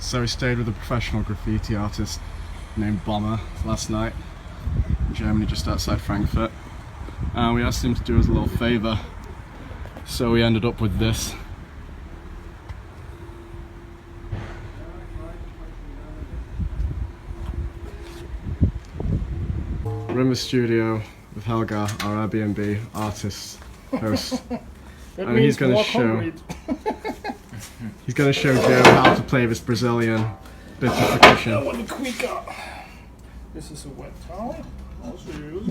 So we stayed with a professional graffiti artist named Bomber last night in Germany, just outside Frankfurt. And we asked him to do us a little favour, so we ended up with this. We're in the studio with Helga, our Airbnb artist host, and he's going to show Joe how to play this Brazilian bit of percussion. I want a quicker. This is a wet towel. Also use.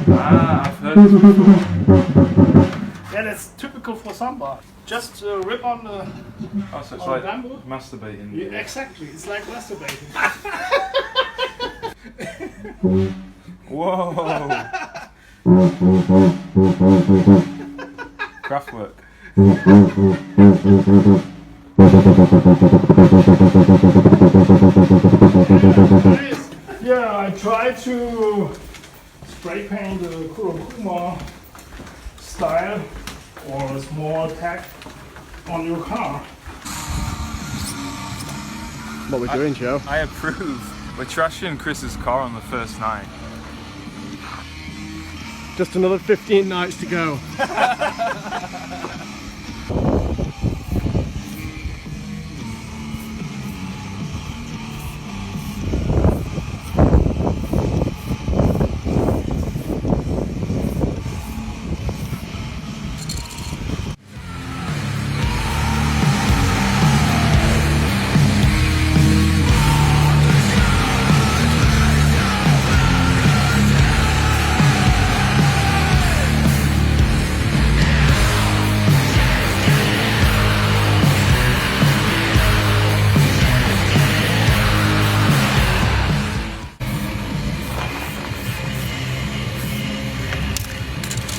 I've heard this before. Yeah, that's typical for samba. Just rip on the. Oh, so it's on like bamboo. masturbating. Yeah, exactly, it's like masturbating. Whoa! Kraftwerk. Yeah, I tried to spray paint the Kurokuma style or a small tag on your car. What we're doing, Joe? I approve. We're trashing Chris's car on the first night. Just another 15 nights to go.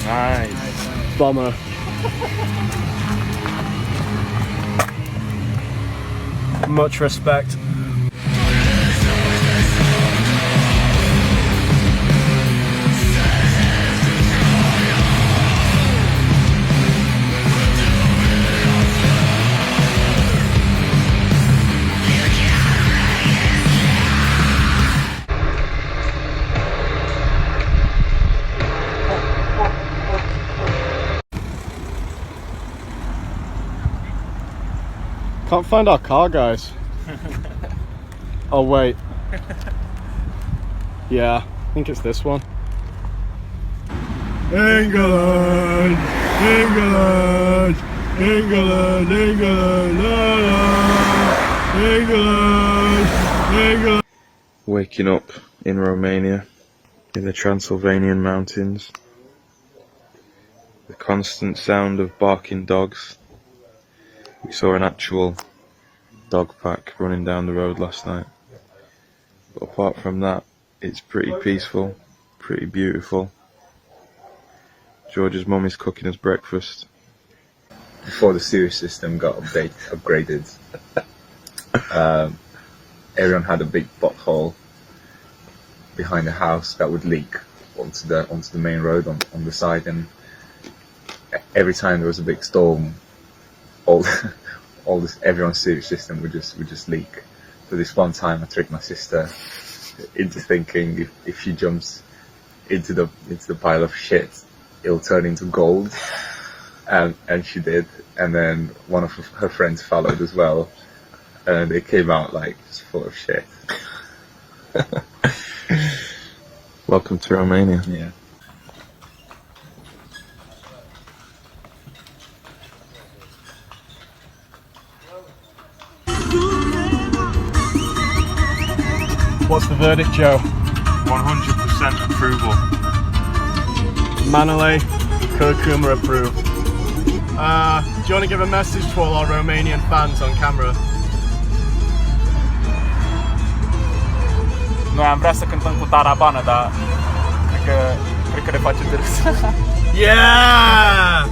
Nice. Bomber. Much respect. Can't find our car, guys. Oh wait. Yeah, I think it's this one. England, England, England, England, la, la. England, England. Waking up in Romania, in the Transylvanian mountains. The constant sound of barking dogs. We saw an actual dog pack running down the road last night. But apart from that, it's pretty peaceful, pretty beautiful. George's mum is cooking us breakfast. Before the sewage system got upgraded, everyone had a big butthole behind the house that would leak onto the main road on the side, and every time there was a big storm, everyone's sewage system would just leak. So this one time I tricked my sister into thinking if she jumps into the pile of shit, it'll turn into gold, and she did. And then one of her friends followed as well, and it came out like just full of shit. Welcome to Romania. Yeah. What's the verdict, Joe? 100% approval. Manole, Kurokuma approved. Do you want to give a message to all our Romanian fans on camera? Noi am vrea să cântăm cu tarabană, dar cred că le face târg. Yeah!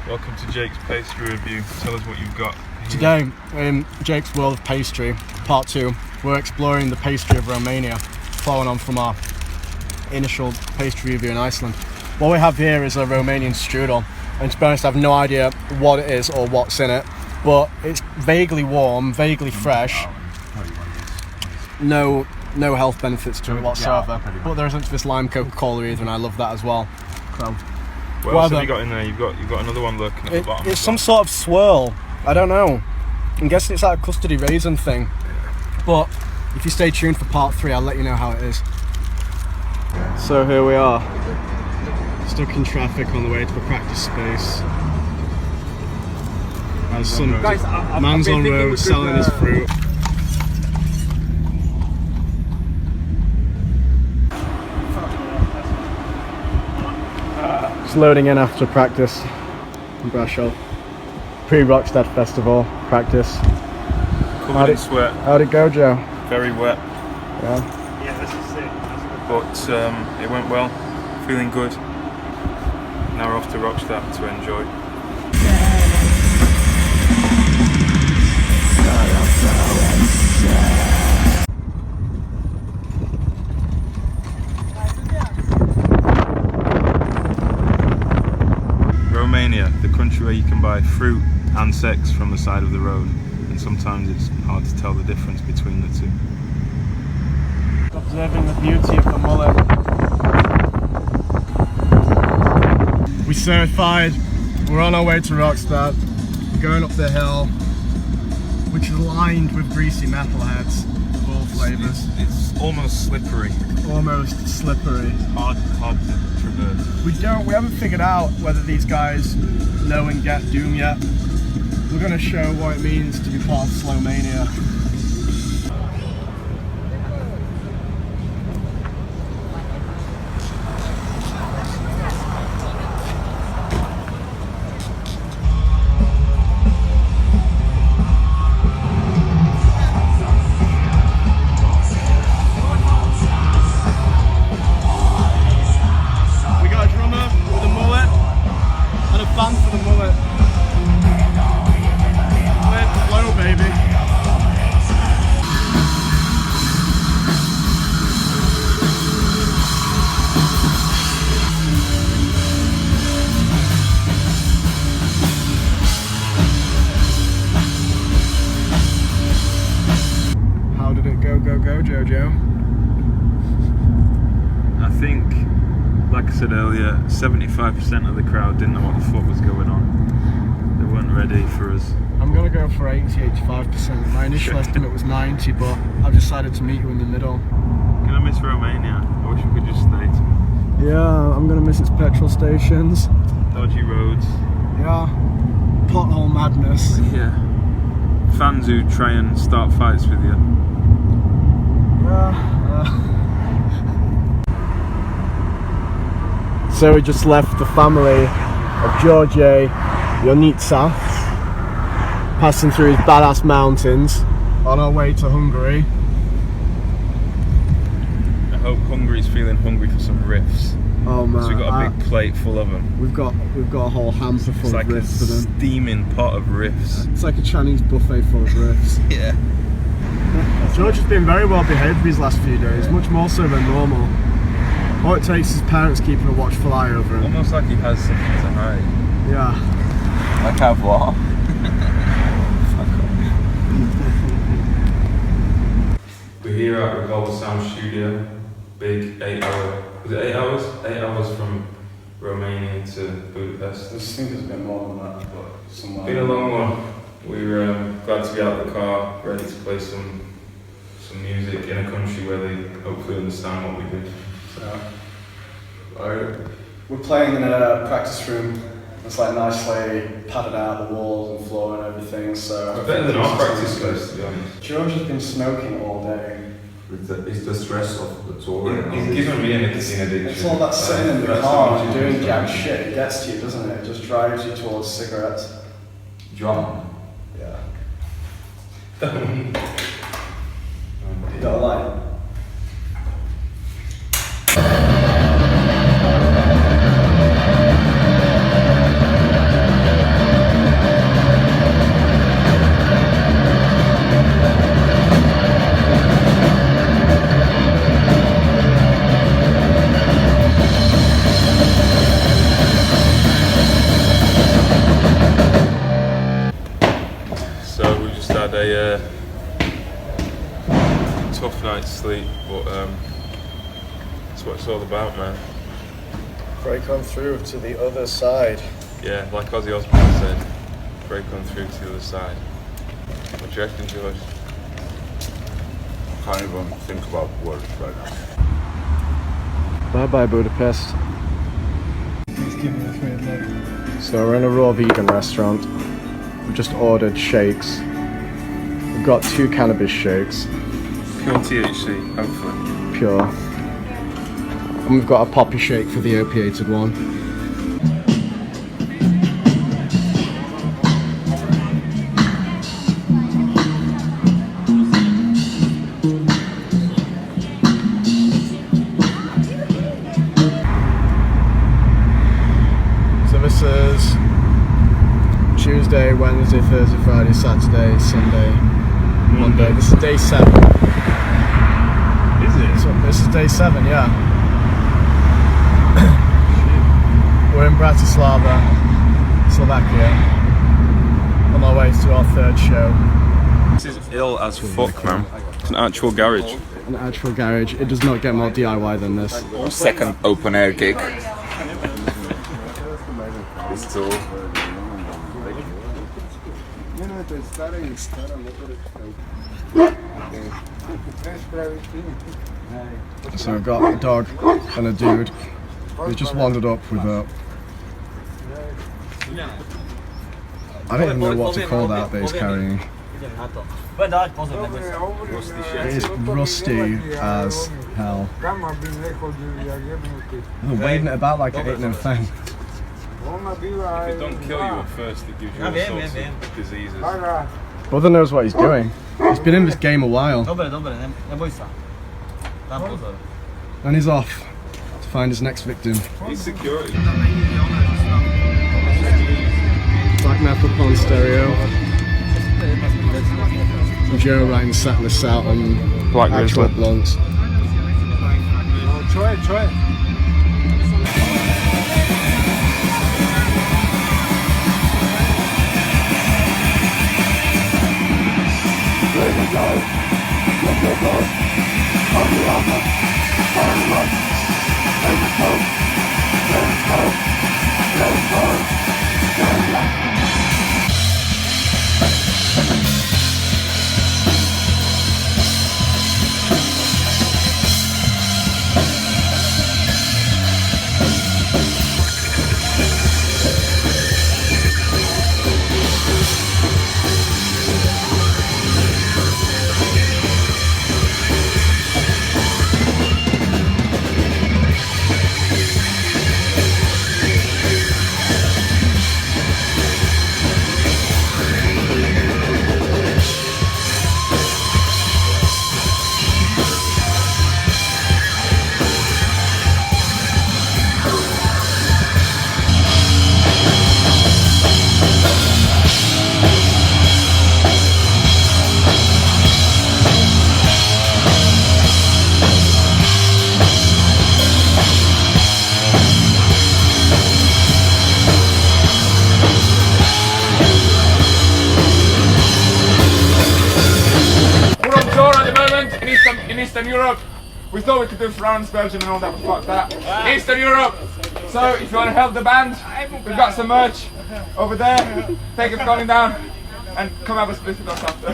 Welcome to Jake's pastry review. Tell us what you've got here. Today, in Jake's World of Pastry, Part 2, we're exploring the pastry of Romania, following on from our initial pastry review in Iceland. What we have here is a Romanian strudel, and to be honest I have no idea what it is or what's in it, but it's vaguely warm, vaguely fresh, no health benefits to it whatsoever, but there isn't this lime Coca-Cola either, and I love that as well. So, what else have you got in there? You've got another one lurking at the bottom. It's some sort of swirl, I don't know, I'm guessing it's like a custody raisin thing, but if you stay tuned for part 3 I'll let you know how it is. So here we are, stuck in traffic on the way to the practice space. As some man's on road selling his fruit. Just loading in after practice in Brasov. Pre-Rockstadt festival practice. Covered in sweat. How'd it go, Joe? Very wet. Yeah. Yeah, this is it. But it went well. Feeling good. Now we're off to Rockstadt to enjoy. Romania, the country where you can buy fruit and sex from the side of the road, and sometimes it's hard to tell the difference between the two. Observing the beauty of the mullet. We certified, we're on our way to Rockstadt, going up the hill, which is lined with greasy metalheads of all flavours. It's almost slippery. Almost slippery. Hard to traverse. We haven't figured out whether these guys know and get Doom yet. We're going to show what it means to be part of Slovenia. Jojo? I think, like I said earlier, 75% of the crowd didn't know what the fuck was going on. They weren't ready for us. I'm gonna go for 80-85%. My initial estimate was 90, but I've decided to meet you in the middle. Gonna miss Romania. I wish we could just stay. Yeah, I'm gonna miss its petrol stations. Dodgy roads. Yeah. Pothole madness. Yeah. Fans who try and start fights with you. So we just left the family of George Jonitsa, passing through his badass mountains on our way to Hungary. I hope Hungary's feeling hungry for some riffs. Oh man, so we've got a big plate full of them. We've got a whole hamper full of riffs for them. It's like a steaming pot of riffs. It's like a Chinese buffet full of riffs. Yeah. George has been very well behaved these last few days, much more so than normal. All it takes is parents keeping a watchful eye over him. Almost like he has something to hide. Yeah. Like have what? We're here at Revolver Sound Studio. Big 8 hour. Was it 8 hours? 8 hours from Romania to Budapest. I think it's a bit more than that, but somewhere. Been a long one. We're glad to be out of the car, ready to play some music in a country where they hopefully understand what we do. So, we're playing in a practice room. It's like nicely padded out, the walls and floor and everything. So it's better than our practice place, to be honest. George has been smoking all day. It's the stress of the tour. He's given me a nicotine addiction. It's all that sitting in the car and doing jack shit. It gets to you, doesn't it? It just drives you towards cigarettes. John. Yeah. You don't like? tough night's sleep, but that's what it's all about, man. Break on through to the other side. Yeah, like Ozzy Osbourne said, break on through to the other side. What do you reckon, George? Can't even think about words right now. Bye bye Budapest. Please give me a great look. So we're in a raw vegan restaurant. We've just ordered shakes. We've got 2 cannabis shakes. Pure THC, hopefully. Pure. And we've got a poppy shake for the opiated one. So this is Tuesday, Wednesday, Thursday, Friday, Saturday, Sunday, Monday. This is day 7. Is it? So this is day 7, yeah. We're in Bratislava, Slovakia, on our way to our 3rd show. This is ill as fuck, man. It's an actual garage. An actual garage. It does not get more DIY than this. Second open air gig. This tool. So we've got a dog and a dude. They just wandered up with a... I don't even know what to call that he's carrying. It is rusty as hell. They're waving it about like it ain't no thing. If it don't kill you at first, it gives you all sorts of diseases. Brother knows what he's doing. He's been in this game a while. And he's off to find his next victim. He's security. Black metal on stereo. Joe Ryan setting us out on Black actual Grizzly. blunts. Try it. Eastern Europe. We thought we could do France, Belgium and all that, but fuck that. Eastern Europe. So if you want to help the band, we've got some merch over there. Take it Colin down and come have a split with us after.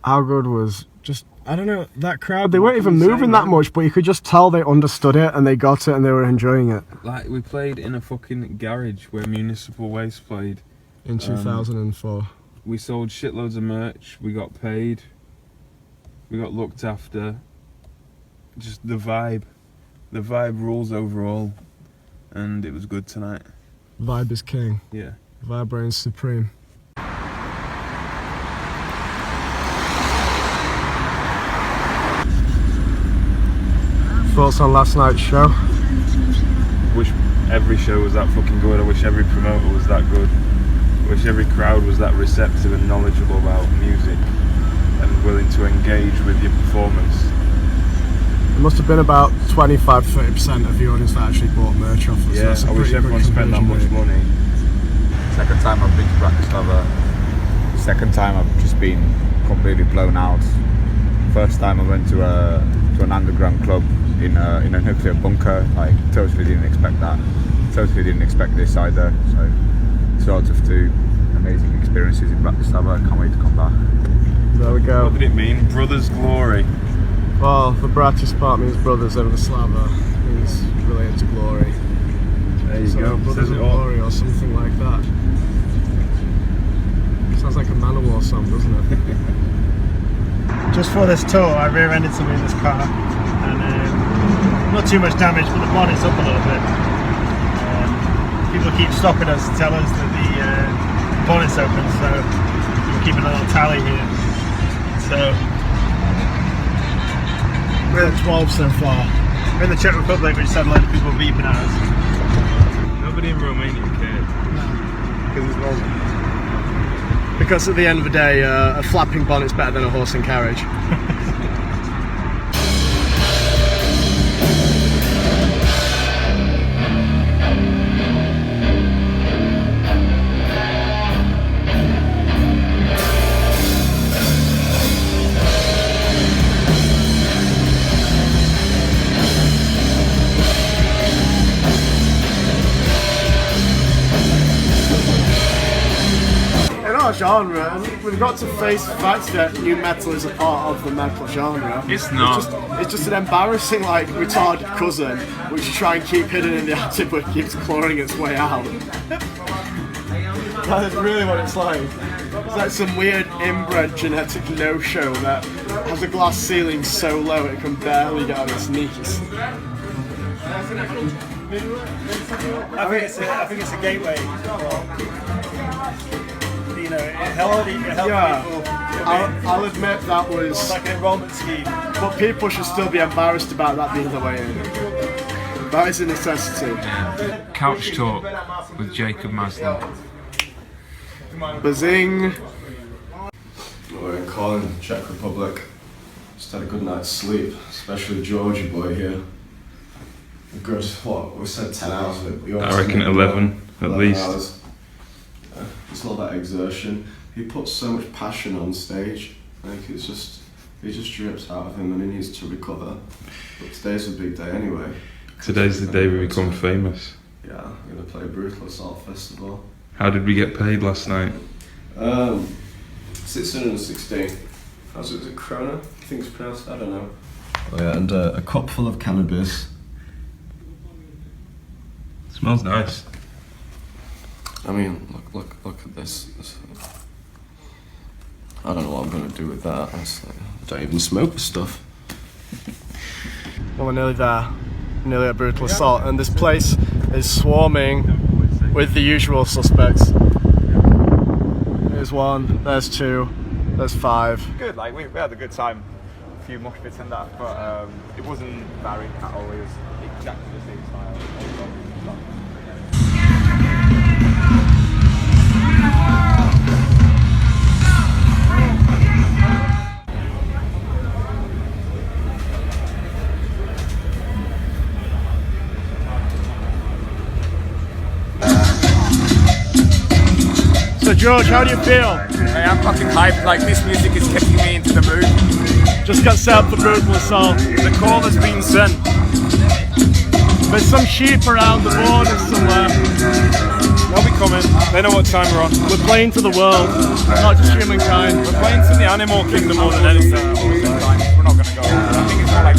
How good was just, I don't know, that crowd, they weren't even moving that much, but you could just tell they understood it and they got it and they were enjoying it. Like, we played in a fucking garage where Municipal Waste played. In 2004. We sold shitloads of merch, we got paid, we got looked after. Just the vibe rules overall, and it was good tonight. Vibe is king. Yeah. Vibe reigns supreme. thoughts on last night's show? Wish every show was that fucking good. I wish every promoter was that good. I wish every crowd was that receptive and knowledgeable about music and willing to engage with your performance. There must have been about 25-30% of the audience that actually bought merch off us. Yeah, I wish everyone spent that much money. Second time I've been to Bratislava. Second time I've just been completely blown out. First time I went to an underground club in a nuclear bunker. I totally didn't expect that. Totally didn't expect this either. So sort of two amazing experiences in Bratislava. I can't wait to come back. There we go. What did it mean? Brothers' glory. Well, the Bratis part means brothers, and the Slava means related to glory. There you So go. brothers Says of it all. glory or something like that. Sounds like a Manowar song, doesn't it? Just for this tour, I rear-ended somebody in this car, and not too much damage, but the bonnet's up a little bit. People keep stopping us to tell us that the bonnet's open, so we're keeping a little tally here. So We're at 12 so far. we're in the Czech Republic, we just had a load of people beeping at us. Nobody in Romania cared. Because it's normal. Because at the end of the day, a flapping bonnet's better than a horse and carriage. Genre, and we've got to face the fact that new metal is a part of the metal genre. It's not. It's just an embarrassing, like, retarded cousin which you try and keep hidden in the attic but keeps clawing its way out. That is really what it's like. It's like some weird inbred genetic no-show that has a glass ceiling so low it can barely get on its knees. I think it's a gateway. You know, it helped people. I'll admit that was It's like an enrollment scheme. but people should still be embarrassed about that being the way in. That is a necessity. Couch talk with Jacob Maslin. Bazing! We're in Kolin, Czech Republic. Just had a good night's sleep, especially Georgie boy here. A good, what, we said 10 hours of it. I reckon 11 at least. Hours. It's all that exertion. He puts so much passion on stage. Like it just drips out of him and he needs to recover. But today's a big day anyway. Today's the day we become famous. Yeah, we're gonna play Brutal Assault Festival. How did we get paid last night? 616. How's it? Is it Krona? I think it's pronounced. I don't know. Oh yeah, and a cup full of cannabis. Smells nice. I mean, look at this. I don't know what I'm gonna do with that. Honestly, I don't even smoke the stuff. Well, we're nearly there. Nearly at Brutal Assault, and this place is swarming with the usual suspects. There's one, there's two, there's five. Good, like we had a good time, a few mosh pits and that, but it wasn't varied at all. It was exactly the same style. So George, how do you feel? Hey, I'm fucking hyped, like this music is getting me into the mood. Just got set up for Brutal Assault. The call has been sent. There's some sheep around the border somewhere. They'll be coming, they know what time we're on. We're playing to the world, not just humankind. We're playing to the animal kingdom more than anything. We're not gonna go. I think it's more like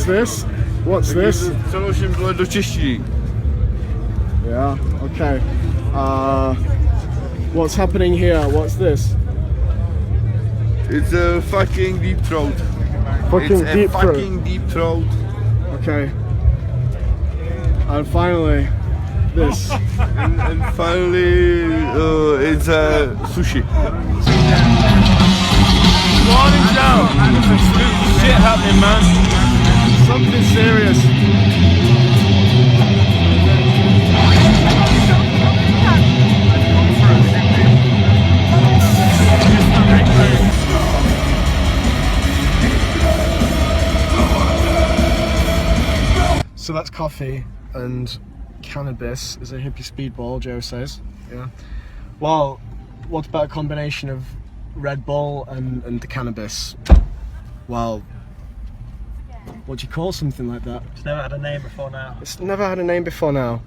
What's this? What's this? Solution blood oczyści. Yeah, okay. What's happening here? What's this? It's a fucking deep throat. Fucking It's deep a throat. fucking deep throat. Okay. And finally, this. And finally, it's sushi. Morning, Joe. Some spooky shit happening, man. Something serious. So that's coffee and cannabis is a hippie speedball, Joe says. Yeah. Well, what about a combination of Red Bull and the cannabis? Well, what do you call something like that? It's never had a name before now. It's never had a name before now.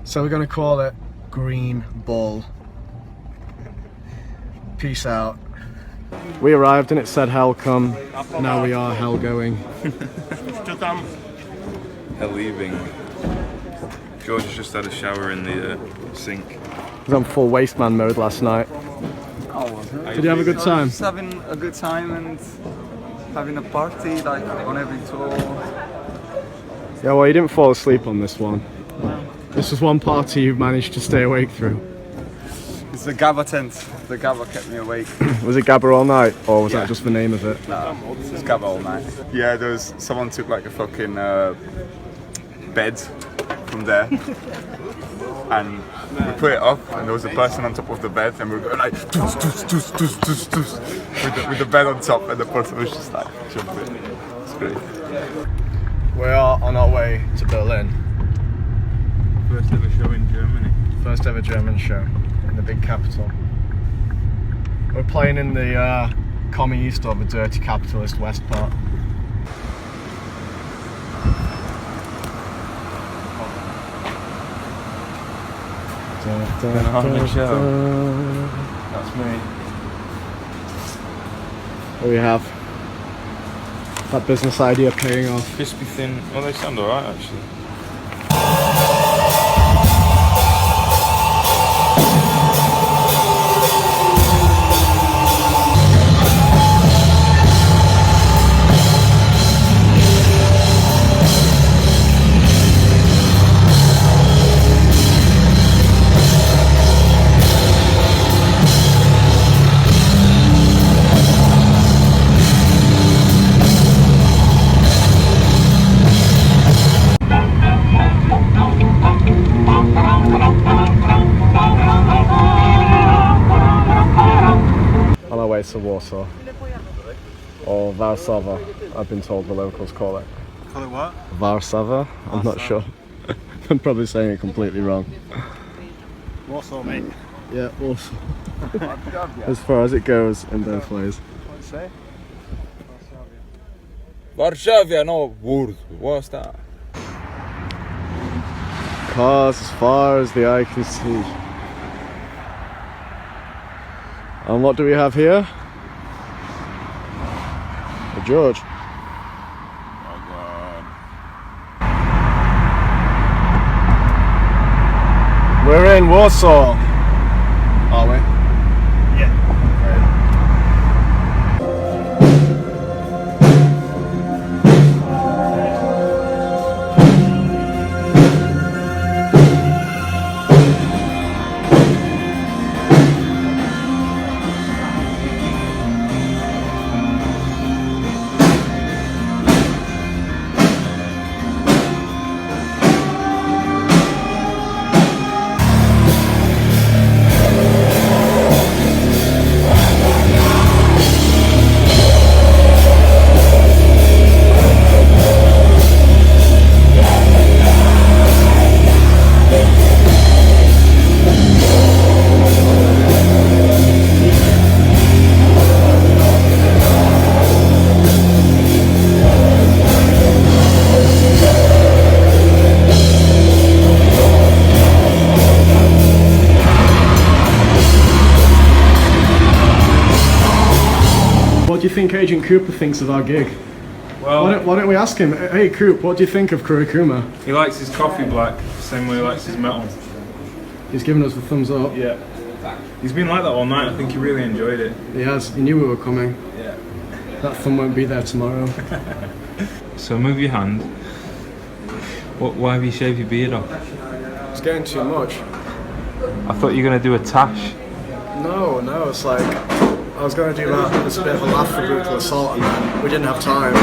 So we're going to call it Green Bull. Peace out. We arrived and it said hell come. Now we are hell going. Hell leaving. George has just had a shower in the sink. I was on full waste man mode last night. Did you have a good time? Just having a good time and having a party like on every tour. Yeah, well, you didn't fall asleep on this one. This was one party you managed to stay awake through. It's the Gava tent. The Gava kept me awake. Was it Gabba all night, or was that just the name of it? No, it was Gava all night. Yeah, there was someone took like a fucking bed from there, and we put it up, and there was a person on top of the bed, and we were going like toos, toos, toos, toos, toos, toos, with the bed on top, and the person was just like jumping. It's great. We are on our way to Berlin. First ever show in Germany. First ever German show in the big capital. We're playing in the commie east or the dirty capitalist west part. That's me. There we have that business idea paying off. Crispy thin. Well, they sound alright actually. On our way to Warsaw, or Warsaw, I've been told the locals call it. Call it what? Warsaw? I'm not sure. I'm probably saying it completely wrong. Warsaw, mate. Yeah, Warsaw. As far as it goes in both ways. What's it say? Warsaw, no, word. What's that? Cars as far as the eye can see. And what do we have here? A George. We're in Warsaw. Are we? Yeah. What do you think Agent Cooper thinks of our gig? Well, Why don't we ask him? Hey, Coop, what do you think of Kurikuma? he likes his coffee black, same way he likes his metal. He's given us the thumbs up. Yeah. He's been like that all night. I think he really enjoyed it. He has. He knew we were coming. Yeah. That thumb won't be there tomorrow. So move your hand. Why have you shaved your beard off? It's getting too much. I thought you were going to do a tash. No, it's like I was going to do that as a bit of a laugh for brutal assault, and then we didn't have time.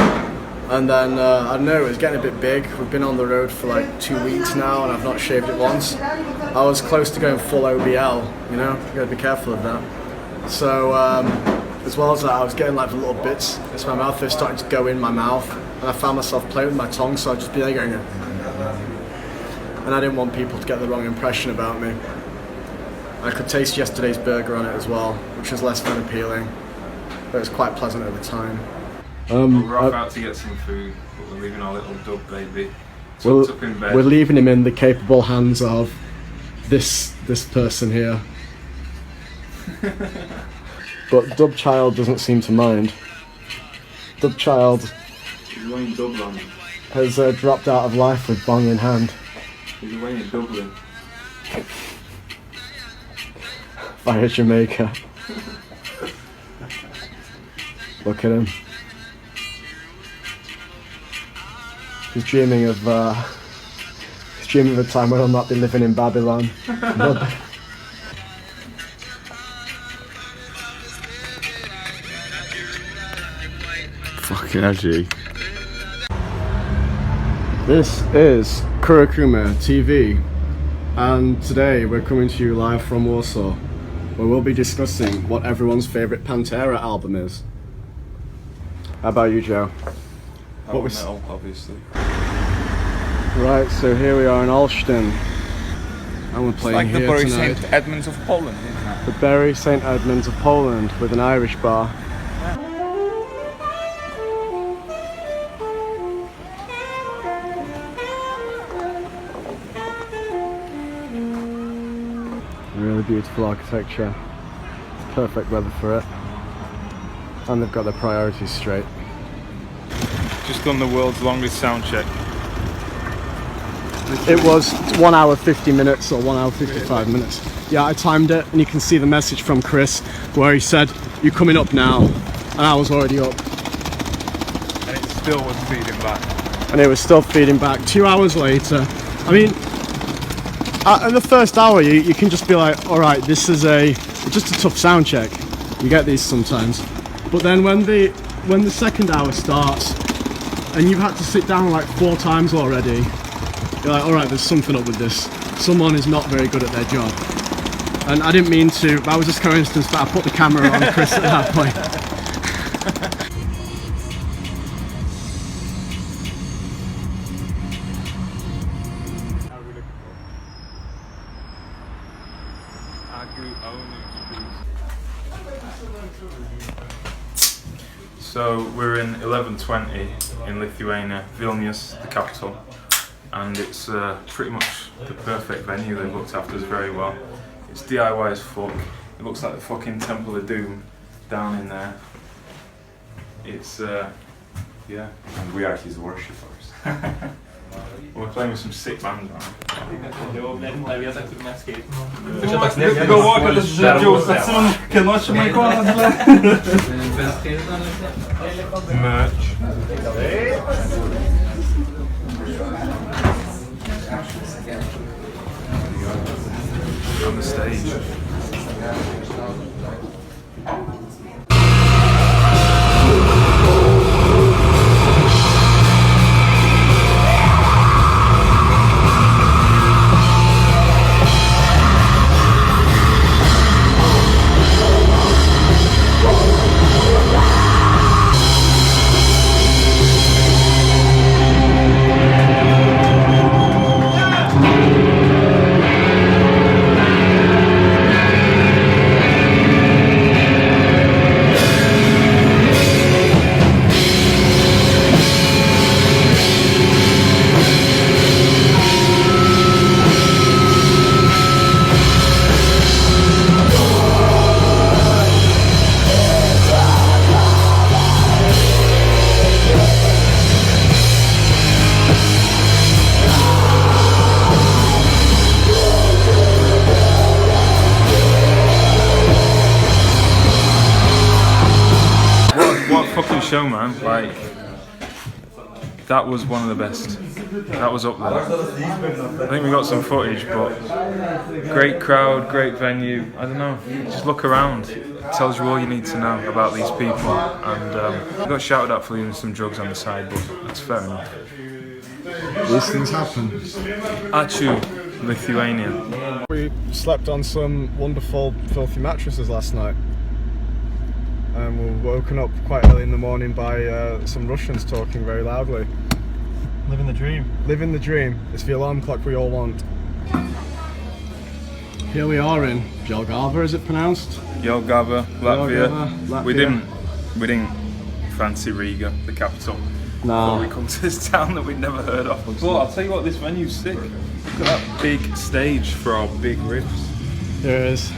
And then I don't know, it was getting a bit big. We've been on the road for like 2 weeks now, and I've not shaved it once. I was close to going full OBL. You know, you got to be careful of that. So as well as that, I was getting like the little bits. It's my mouth. They're starting to go in my mouth, and I found myself playing with my tongue. So I'd just be there going, and I didn't want people to get the wrong impression about me. I could taste yesterday's burger on it as well, which was less than appealing, but it was quite pleasant at the time. We're off out to get some food, but we're leaving our little dub baby tucked up in bed. We're leaving him in the capable hands of this person here. But Dub Child doesn't seem to mind. Dub Child He's wearing Dublin. has dropped out of life with bong in hand. He's wearing Dublin. Via Jamaica. Look at him. He's dreaming of a time when I'll not be living in Babylon. Fucking edgy. This is Kurikuma TV, and today we're coming to you live from Warsaw, where we'll be discussing what everyone's favourite Pantera album is. How about you, Joe? What was metal, obviously. Right, so here we are in Olsztyn, and we're playing Like the here Bury tonight. St. Edmunds of Poland, isn't it? The Bury St. Edmunds of Poland, with an Irish bar. Really beautiful architecture. Perfect weather for it. And they've got their priorities straight. Just done the world's longest sound check. It was 1 hour 50 minutes or 1 hour 55 minutes. Yeah, I timed it, and you can see the message from Chris where he said, "You're coming up now," and I was already up. And it still was feeding back. And it was still feeding back 2 hours later. I mean, in the first hour you can just be like, alright, this is just a tough sound check. You get these sometimes. But then when the second hour starts and you've had to sit down like 4 times already, you're like, alright, there's something up with this. Someone is not very good at their job. And I didn't mean to, but I was just coincidence that I put the camera on Chris at that point. So we're in 1120 in Lithuania, Vilnius, the capital, and it's pretty much the perfect venue. They've looked after us very well. It's DIY as fuck. It looks like the fucking Temple of Doom down in there. It's yeah. And we are his worshippers. We're playing with some sick bands, right? Go walk at the Joe, that's someone can watch my Merch. On the stage. show, man. Like, that was one of the best. That was up there. I think we got some footage, but great crowd, great venue. I don't know, just look around. It tells you all you need to know about these people. And we got shouted at for leaving some drugs on the side, but that's fair enough. These things happen. Achu, Lithuania. We slept on some wonderful filthy mattresses last night. And we were woken up quite early in the morning by some Russians talking very loudly. Living the dream. Living the dream. It's the alarm clock we all want. Here we are in Jelgava, is it pronounced? Jelgava, Latvia. Latvia. We didn't fancy Riga, the capital. No. Before we come to this town that we'd never heard of. But I'll tell you what, this venue's sick. Look at that big stage for our big riffs. There it is.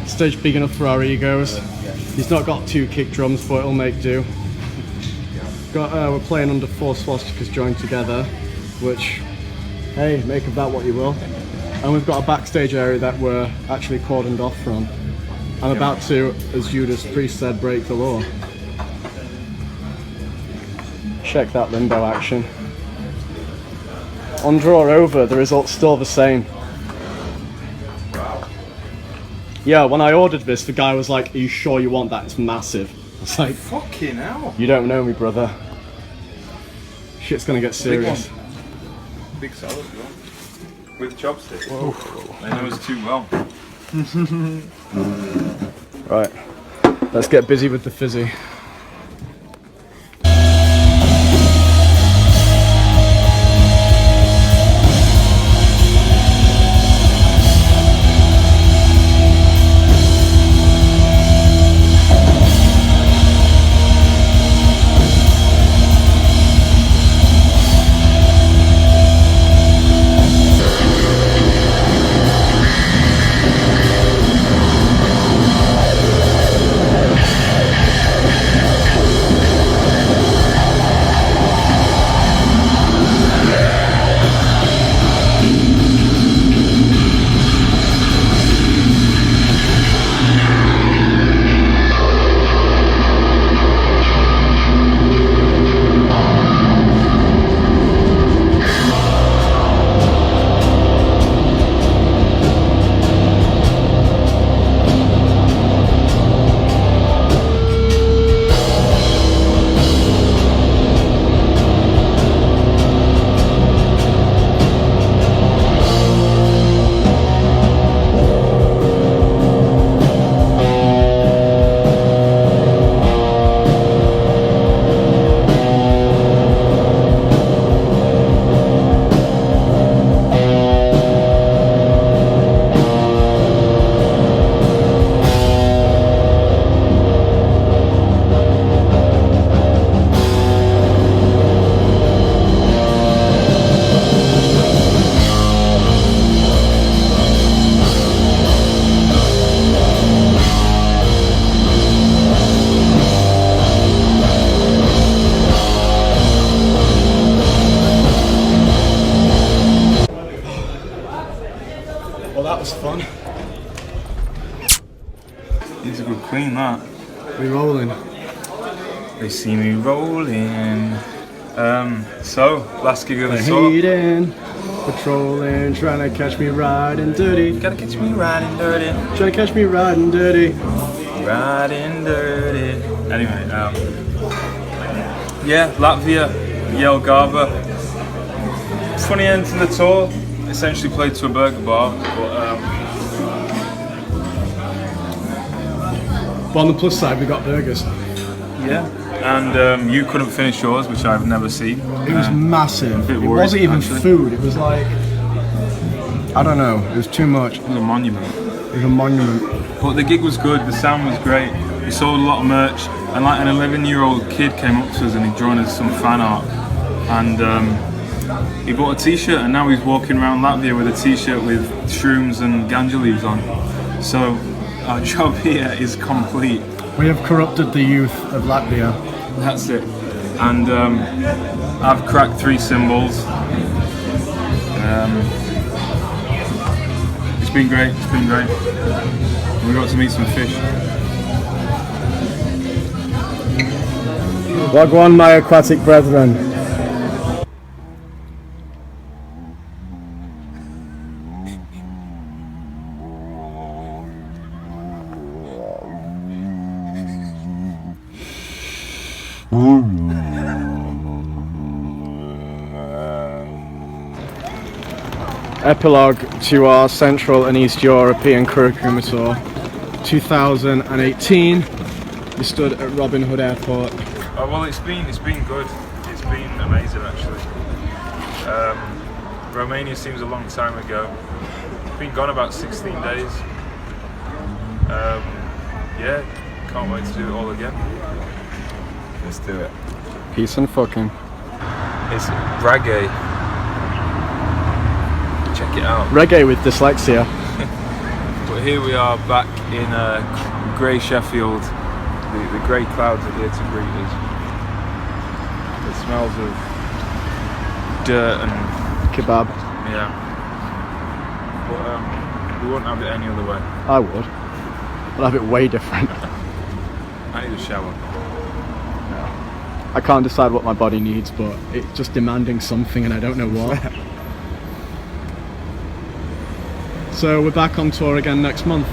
Stage big enough for our egos. He's not got 2 kick drums, but it'll make do. We're playing under 4 swastikas joined together, which, hey, make of that what you will. And we've got a backstage area that we're actually cordoned off from. I'm about to, as Judas Priest said, break the law. Check that limbo action. On draw over, the result's still the same. Yeah, when I ordered this, the guy was like, "Are you sure you want that? It's massive." It's like, fucking hell. You don't know me, brother. Shit's gonna get serious. Big salad, bro. With chopsticks. Whoa. I know it's too well. Right, let's get busy with the fizzy. Well, that was fun. It's a good clean, that. We rolling. They see me rolling. So, last gig of the tour. Hating, patrolling, trying to catch me riding dirty. Gotta catch me riding dirty. Trying to catch me riding dirty. Riding dirty. Anyway, yeah, Latvia, Jelgava. Funny end to the tour. Essentially played to a burger bar, but on the plus side, we got burgers. Yeah, and you couldn't finish yours, which I've never seen. It was massive. It wasn't even food. It was like, I don't know. It was too much. It was a monument. It was a monument. But the gig was good. The sound was great. We sold a lot of merch, and like an 11-year-old kid came up to us and he'd drawn us some fan art, and he bought a t-shirt, and now he's walking around Latvia with a t-shirt with shrooms and ganja leaves on. So our job here is complete. We have corrupted the youth of Latvia. That's it. And I've cracked 3 cymbals. It's been great. It's been great. We got to meet some fish. Wagwan, my aquatic brethren. Epilogue to our Central and East European curriculum tour 2018. We stood at Robin Hood Airport. Oh, well, it's been good. It's been amazing actually. Romania seems a long time ago. Been gone about 16 days. Yeah, can't wait to do it all again. Let's do it. Peace and fucking. It's reggae. Check it out. Reggae with dyslexia. But here we are back in grey Sheffield. The grey clouds are here to greet us. It smells of dirt and Kebab. yeah. But we wouldn't have it any other way. I would. I'll have it way different. I need a shower. I can't decide what my body needs, but it's just demanding something and I don't know what. So we're back on tour again next month.